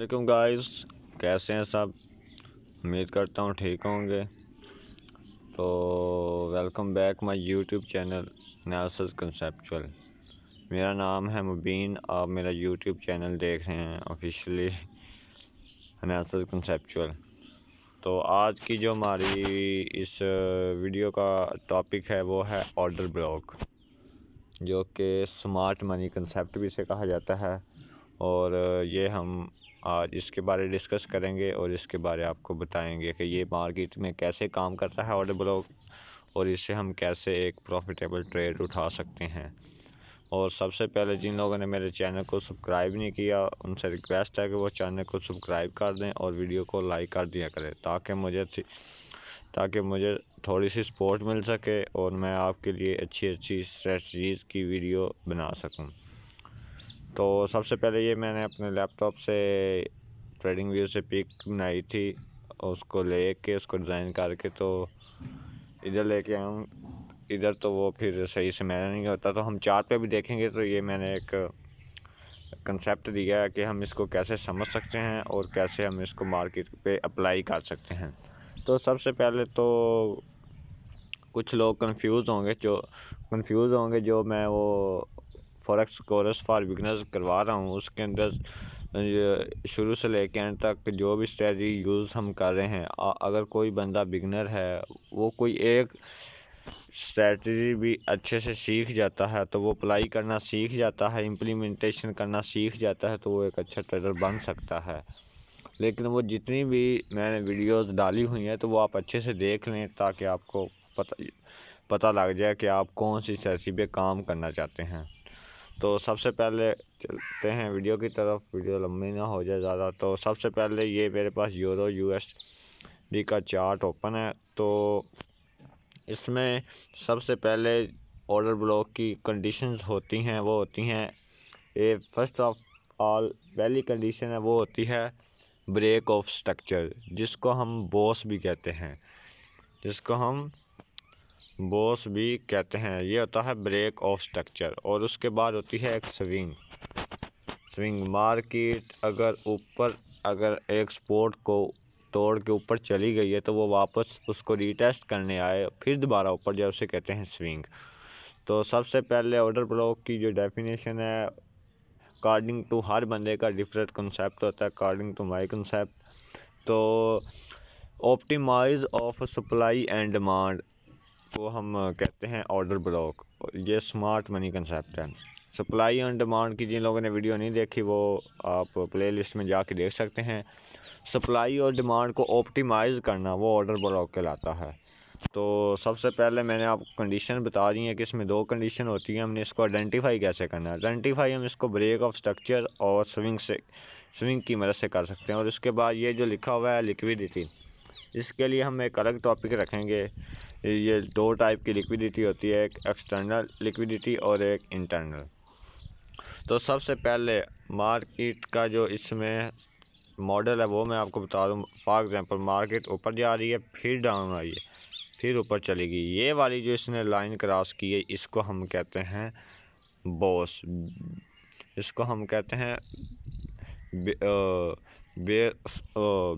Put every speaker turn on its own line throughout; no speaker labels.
वालेकुम गाइस, कैसे हैं सब। उम्मीद करता हूँ ठीक होंगे। तो welcome back my YouTube channel Nasir conceptual. मेरा नाम है मुबीन। आप मेरा यूट्यूब चैनल देख रहे हैं ऑफिशियली नासिर कंसेप्चुअल। तो आज की जो हमारी इस वीडियो का टॉपिक है वो है ऑर्डर ब्लॉक, जो कि स्मार्ट मनी कंसेप्ट भी इसे कहा जाता है। और ये हम आज इसके बारे डिस्कस करेंगे और इसके बारे आपको बताएंगे कि ये मार्केट में कैसे काम करता है ऑर्डर ब्लॉक, और इससे हम कैसे एक प्रॉफिटेबल ट्रेड उठा सकते हैं। और सबसे पहले जिन लोगों ने मेरे चैनल को सब्सक्राइब नहीं किया, उनसे रिक्वेस्ट है कि वो चैनल को सब्सक्राइब कर दें और वीडियो को लाइक कर दिया करें, ताकि मुझे थोड़ी सी सपोर्ट मिल सके और मैं आपके लिए अच्छी अच्छी स्ट्रेटजीज़ की वीडियो बना सकूं। तो सबसे पहले ये मैंने अपने लैपटॉप से ट्रेडिंग व्यू से पिक बनाई थी, उसको उसको डिज़ाइन करके तो इधर लेके आऊँ। इधर तो वो फिर सही से मैनेज नहीं होता, तो हम चार्ट पे भी देखेंगे। तो ये मैंने एक कंसेप्ट दिया है कि हम इसको कैसे समझ सकते हैं और कैसे हम इसको मार्केट पे अप्लाई कर सकते हैं। तो सबसे पहले तो कुछ लोग कंफ्यूज होंगे जो मैं वो फॉरेक्स कोर्स फॉर बिगनर्स करवा रहा हूँ, उसके अंदर शुरू से लेकर एंड तक जो भी स्ट्रेटजी यूज़ हम कर रहे हैं, अगर कोई बंदा बिगनर है, वो कोई एक स्ट्रेटजी भी अच्छे से सीख जाता है, तो वो अप्लाई करना सीख जाता है, इम्प्लीमेंटेशन करना सीख जाता है, तो वो एक अच्छा ट्रेडर बन सकता है। लेकिन वो जितनी भी मैंने वीडियोस डाली हुई हैं, तो वो आप अच्छे से देख लें, ताकि आपको पता लग जाए कि आप कौन सी स्ट्रेटजी पे काम करना चाहते हैं। तो सबसे पहले चलते हैं वीडियो की तरफ, वीडियो लंबी ना हो जाए ज़्यादा। तो सबसे पहले ये मेरे पास यूरो USD का चार्ट ओपन है। तो इसमें सबसे पहले ऑर्डर ब्लॉक की कंडीशंस होती हैं, वो होती हैं ये फर्स्ट ऑफ ऑल पहली कंडीशन है वो होती है ब्रेक ऑफ स्ट्रक्चर, जिसको हम बॉस भी कहते हैं। ये होता है ब्रेक ऑफ स्ट्रक्चर। और उसके बाद होती है एक स्विंग मार्केट। अगर एक सपोर्ट को तोड़ के ऊपर चली गई है, तो वो वापस उसको रीटेस्ट करने आए, फिर दोबारा ऊपर जाए, उसे कहते हैं स्विंग। तो सबसे पहले ऑर्डर ब्लॉक की जो डेफिनेशन है, अकॉर्डिंग टू हर बंदे का डिफरेंट कंसेप्ट होता है। अकॉर्डिंग टू माय कंसेप्ट, तो optimise of supply and demand को हम कहते हैं ऑर्डर ब्लॉक। ये स्मार्ट मनी कंसेप्ट है। सप्लाई एंड डिमांड की जिन लोगों ने वीडियो नहीं देखी, वो आप प्लेलिस्ट में जाके देख सकते हैं। सप्लाई और डिमांड को ऑप्टिमाइज़ करना वो ऑर्डर ब्लॉक कहलाता है। तो सबसे पहले मैंने आपको कंडीशन बता दी है कि इसमें दो कंडीशन होती हैं। हमने इसको आइडेंटिफाई कैसे करना है। आइडेंटिफाई हम इसको ब्रेक ऑफ स्ट्रक्चर और स्विंग की मदद से कर सकते हैं। और उसके बाद ये जो लिखा हुआ है लिक्विडिटी, इसके लिए हम एक अलग टॉपिक रखेंगे। ये दो टाइप की लिक्विडिटी होती है, एक एक्सटर्नल लिक्विडिटी और एक इंटरनल। तो सबसे पहले मार्केट का जो इसमें मॉडल है वो मैं आपको बता दूं। फॉर एग्जांपल, मार्केट ऊपर जा रही है, फिर डाउन आई है, फिर ऊपर चली गई। ये वाली जो इसने लाइन क्रॉस की है, इसको हम कहते हैं बॉस। इसको हम कहते हैं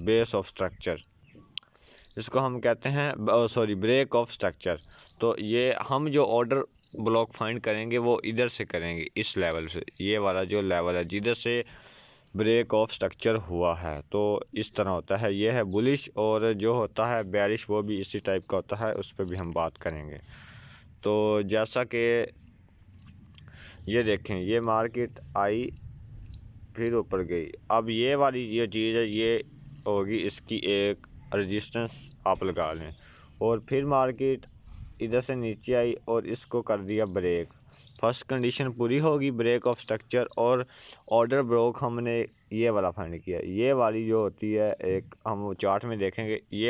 बेस ऑफ स्ट्रक्चर। इसको हम कहते हैं ब्रेक ऑफ स्ट्रक्चर। तो ये हम जो ऑर्डर ब्लॉक फाइंड करेंगे वो इधर से करेंगे, इस लेवल से। ये वाला जो लेवल है जिधर से ब्रेक ऑफ स्ट्रक्चर हुआ है, तो इस तरह होता है। ये है बुलिश, और जो होता है बेरिश वो भी इसी टाइप का होता है, उस पर भी हम बात करेंगे। तो जैसा कि ये देखें, ये मार्केट आई, फिर ऊपर गई। अब ये वाली ये चीज़ है, ये होगी इसकी एक रेजिस्टेंस आप लगा लें। और फिर मार्केट इधर से नीचे आई और इसको कर दिया ब्रेक। फर्स्ट कंडीशन पूरी होगी, ब्रेक ऑफ स्ट्रक्चर। और ऑर्डर ब्लॉक हमने ये वाला फाइंड किया। ये वाली जो होती है, एक हम चार्ट में देखेंगे, ये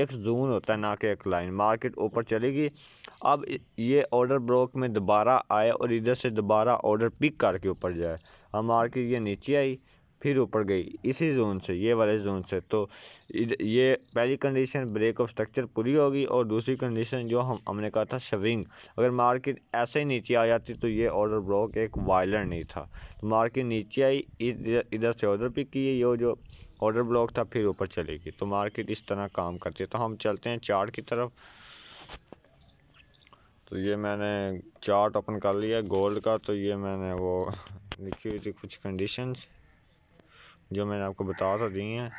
एक जोन होता है, ना कि एक लाइन। मार्केट ऊपर चलेगी, अब ये ऑर्डर ब्लॉक में दोबारा आए और इधर से दोबारा ऑर्डर पिक करके ऊपर जाए। अब मार्केट ये नीचे आई, फिर ऊपर गई इसी जोन से, ये वाले जोन से। तो ये पहली कंडीशन ब्रेक ऑफ स्ट्रक्चर पूरी होगी। और दूसरी कंडीशन जो हमने कहा था स्विंग, अगर मार्केट ऐसे ही नीचे आ जाती तो ये ऑर्डर ब्लॉक एक वायलर नहीं था। तो मार्केट नीचे आई, इधर से ऑर्डर पिक किए, ये जो ऑर्डर ब्लॉक था फिर ऊपर चलेगी। तो मार्केट इस तरह काम करती है। तो हम चलते हैं चार्ट की तरफ। तो ये मैंने चार्ट ओपन कर लिया गोल्ड का। तो ये मैंने वो लिखी हुई थी कुछ कंडीशंस जो मैंने आपको बता तो दी हैं।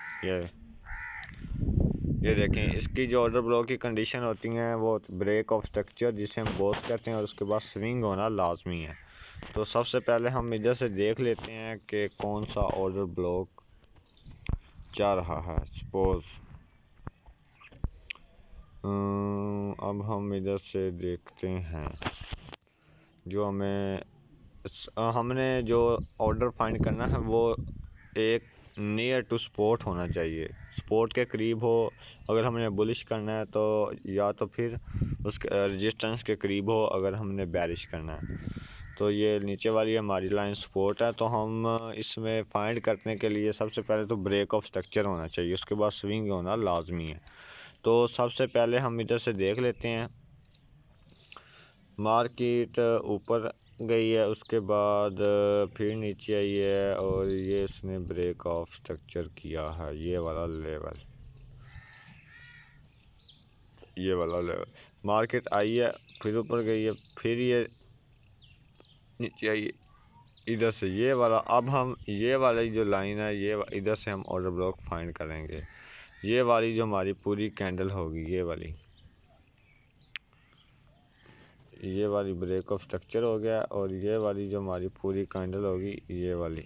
ये देखें, इसकी जो ऑर्डर ब्लॉक की कंडीशन होती हैं वो ब्रेक ऑफ स्ट्रक्चर जिसे हम बॉस कहते हैं, और उसके बाद स्विंग होना लाजमी है। तो सबसे पहले हम इधर से देख लेते हैं कि कौन सा ऑर्डर ब्लॉक चल रहा है। सपोज अब हम इधर से देखते हैं जो हमने जो ऑर्डर फाइंड करना है वो एक नियर टू स्पोर्ट होना चाहिए, स्पोर्ट के करीब हो। अगर हमने बुलिश करना है तो या तो फिर उसके रेजिस्टेंस के करीब हो अगर हमने बेरिश करना है। तो ये नीचे वाली हमारी लाइन सपोर्ट है। तो हम इसमें फाइंड करने के लिए सबसे पहले तो ब्रेक ऑफ स्ट्रक्चर होना चाहिए, उसके बाद स्विंग होना लाजमी है। तो सबसे पहले हम इधर से देख लेते हैं, मार्केट ऊपर गई है, उसके बाद फिर नीचे आई है और ये इसने ब्रेक ऑफ स्ट्रक्चर किया है। ये वाला लेवल मार्केट आई है, फिर ऊपर गई है, फिर ये नीचे आई है इधर से ये वाला। अब हम ये वाली जो लाइन है ये इधर से हम ऑर्डर ब्लॉक फाइंड करेंगे। ये वाली जो हमारी पूरी कैंडल होगी, ये वाली ब्रेक ऑफ स्ट्रक्चर हो गया। और ये वाली जो हमारी पूरी कैंडल होगी ये वाली,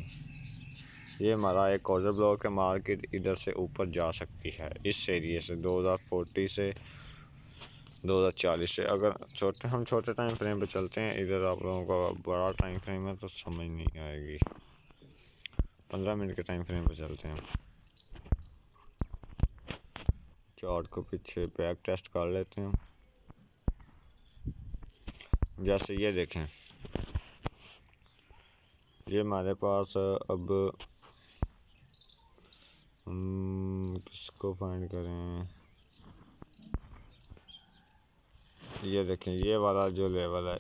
ये हमारा एक ऑर्डर ब्लॉक है। मार्केट इधर से ऊपर जा सकती है इस एरिए से 2040 से 2040 से। अगर हम छोटे टाइम फ्रेम पे चलते हैं, इधर आप लोगों का बड़ा टाइम फ्रेम है तो समझ नहीं आएगी। 15 मिनट के टाइम फ्रेम पे चलते हैं, चार्ट को पीछे बैक टेस्ट कर लेते हैं। जैसे ये देखें, ये हमारे पास अब किसको फाइंड करें। ये देखें, ये वाला जो लेवल है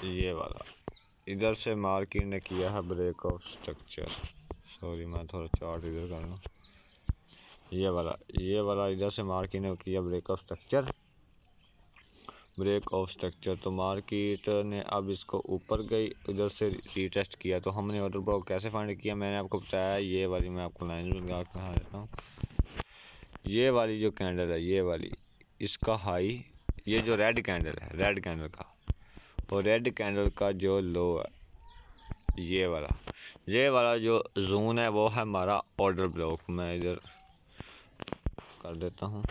ये वाला, इधर से मार्केट ने किया है ब्रेक ऑफ स्ट्रक्चर। सॉरी मैं थोड़ा चार्ट इधर कर लूँ। ये वाला इधर से मार्केट ने किया ब्रेक ऑफ स्ट्रक्चर। तो मार्केट ने अब इसको ऊपर गई, इधर से रीटेस्ट किया। तो हमने ऑर्डर ब्लॉक कैसे फाइंड किया मैंने आपको बताया। ये वाली मैं आपको लाइन में लगा के देता हूँ। ये वाली जो कैंडल है ये वाली, इसका हाई, ये जो रेड कैंडल है रेड कैंडल का, और रेड कैंडल का जो लो है ये वाला जो जोन है वो है हमारा ऑर्डर ब्लॉक। मैं इधर कर देता हूँ,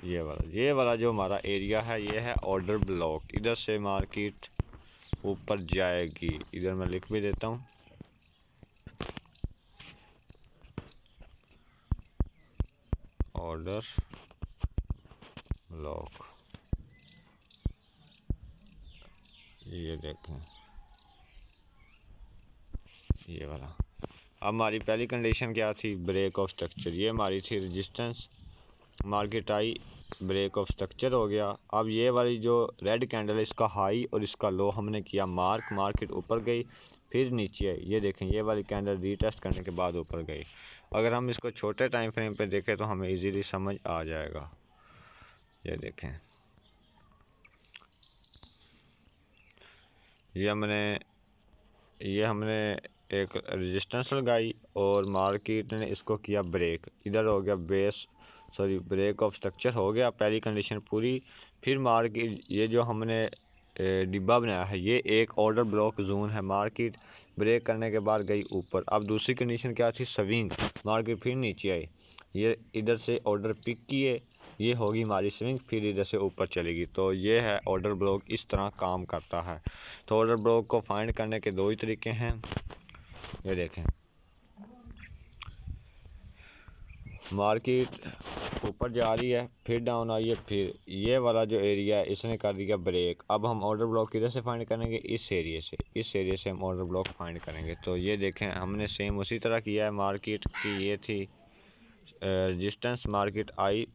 ये वाला जो हमारा एरिया है ये है ऑर्डर ब्लॉक। इधर से मार्केट ऊपर जाएगी, इधर मैं लिख भी देता हूँ, ऑर्डर ब्लॉक। ये देखें ये वाला। अब हमारी पहली कंडीशन क्या थी, ब्रेक ऑफ स्ट्रक्चर। ये हमारी थी रेजिस्टेंस, मार्केट आई, ब्रेक ऑफ स्ट्रक्चर हो गया। अब ये वाली जो रेड कैंडल है इसका हाई और इसका लो हमने किया मार्केट ऊपर गई फिर नीचे आई। ये देखें, ये वाली कैंडल रीटेस्ट करने के बाद ऊपर गई। अगर हम इसको छोटे टाइम फ्रेम पे देखें तो हमें इजीली समझ आ जाएगा। ये देखें, ये हमने एक रेजिस्टेंस लगाई और मार्केट ने इसको किया ब्रेक। इधर हो गया ब्रेक ऑफ स्ट्रक्चर हो गया, पहली कंडीशन पूरी। फिर मार्केट ये जो हमने डिब्बा बनाया है ये एक ऑर्डर ब्लॉक जोन है। मार्केट ब्रेक करने के बाद गई ऊपर। अब दूसरी कंडीशन क्या थी, स्विंग। मार्केट फिर नीचे आई, ये इधर से ऑर्डर पिक किए, ये होगी हमारी स्विंग, फिर इधर से ऊपर चलेगी। तो ये है ऑर्डर ब्लॉक, इस तरह काम करता है। तो ऑर्डर ब्लॉक को फाइंड करने के दो ही तरीके हैं। ये देखें, मार्केट ऊपर जा रही है, फिर डाउन आई है, फिर ये वाला जो एरिया है इसने कर दिया ब्रेक। अब हम ऑर्डर ब्लॉक किधर से फाइंड करेंगे? इस एरिया से हम ऑर्डर ब्लॉक फाइंड करेंगे। तो ये देखें हमने सेम उसी तरह किया है। मार्केट की ये थी रेजिस्टेंस, मार्केट आई,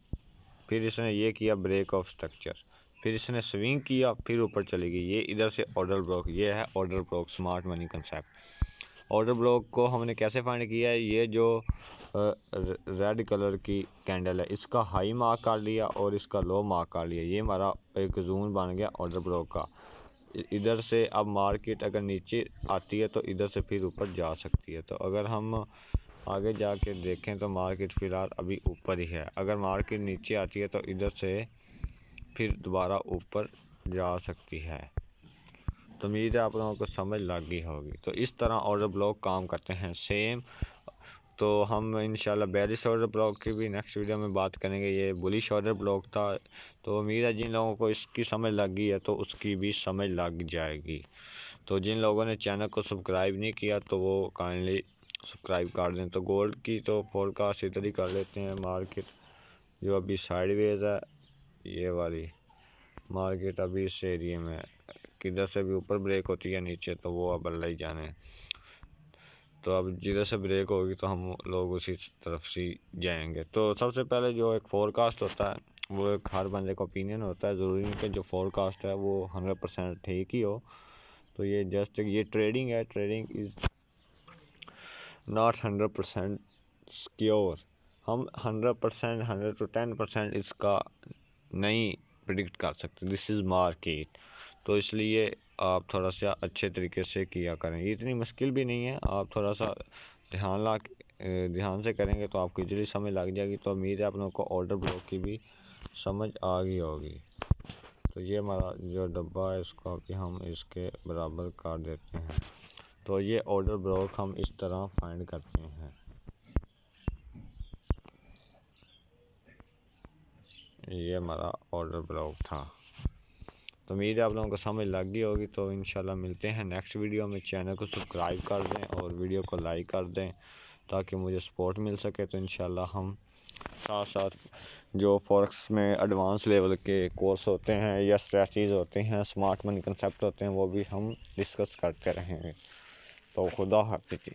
फिर इसने ये किया ब्रेक ऑफ स्ट्रक्चर, फिर इसने स्विंग किया, फिर ऊपर चली गई। ये इधर से ऑर्डर ब्लॉक, ये है order block, smart money concept. Order block को हमने कैसे फाइंड किया है? ये जो रेड कलर की कैंडल है इसका हाई मार्क कर लिया और इसका लो मार्क कर लिया। ये हमारा एक जोन बन गया ऑर्डर ब्लॉक का। इधर से अब मार्केट अगर नीचे आती है तो इधर से फिर ऊपर जा सकती है। तो अगर हम आगे जाके देखें तो मार्केट फ़िलहाल अभी ऊपर ही है। अगर मार्केट नीचे आती है तो इधर से फिर दोबारा ऊपर जा सकती है। तो उम्मीद है आप लोगों को समझ लग गई होगी। तो इस तरह ऑर्डर ब्लॉक काम करते हैं सेम। तो हम इंशाल्लाह बेरिश ऑर्डर ब्लॉक की भी नेक्स्ट वीडियो में बात करेंगे। ये बुलिश ऑर्डर ब्लॉक था। तो उम्मीद है जिन लोगों को इसकी समझ लग गई है तो उसकी भी समझ लग जाएगी। तो जिन लोगों ने चैनल को सब्सक्राइब नहीं किया तो वो काइंडली सब्सक्राइब कर दें। तो गोल्ड की तो फोरकास्ट इधर ही कर लेते हैं। मार्केट जो अभी साइडवेज है, ये वाली मार्केट अभी इस एरिए में किधर से भी ऊपर ब्रेक होती है नीचे तो वो अब अल्लाह ही जाने। तो अब जिधर से ब्रेक होगी तो हम लोग उसी तरफ से जाएंगे। तो सबसे पहले जो एक फोरकास्ट होता है वो एक हर बंदे का ओपिनियन होता है। ज़रूरी नहीं कि जो फोरकास्ट है वो 100% ठीक ही हो। तो ये जस्ट ये ट्रेडिंग है। Trading is not 100% secure. हम 100%, 100 to 10% इसका नहीं प्रिडिक्ट कर सकते। This is market. तो इसलिए आप थोड़ा सा अच्छे तरीके से किया करें। ये इतनी मुश्किल भी नहीं है, आप थोड़ा सा ध्यान से करेंगे तो आपको इजीली समझ लग जाएगी। तो उम्मीद है आप लोगों को ऑर्डर ब्लॉक की भी समझ आ गई होगी। तो ये हमारा जो डब्बा है इसको अभी हम इसके बराबर कर देते हैं। तो ये ऑर्डर ब्लॉक हम इस तरह फाइंड करते हैं। ये हमारा ऑर्डर ब्लॉक था। तो उम्मीद है आप लोगों को समझ लग गई होगी। तो इंशाल्लाह मिलते हैं नेक्स्ट वीडियो में। चैनल को सब्सक्राइब कर दें और वीडियो को लाइक कर दें ताकि मुझे सपोर्ट मिल सके। तो इंशाल्लाह हम साथ साथ जो फॉरेक्स में एडवांस लेवल के कोर्स होते हैं या स्ट्रैटेजीज होते हैं, स्मार्ट मनी कंसेप्ट होते हैं, वो भी हम डिस्कस करते रहेंगे। तो खुदा हाफिज़।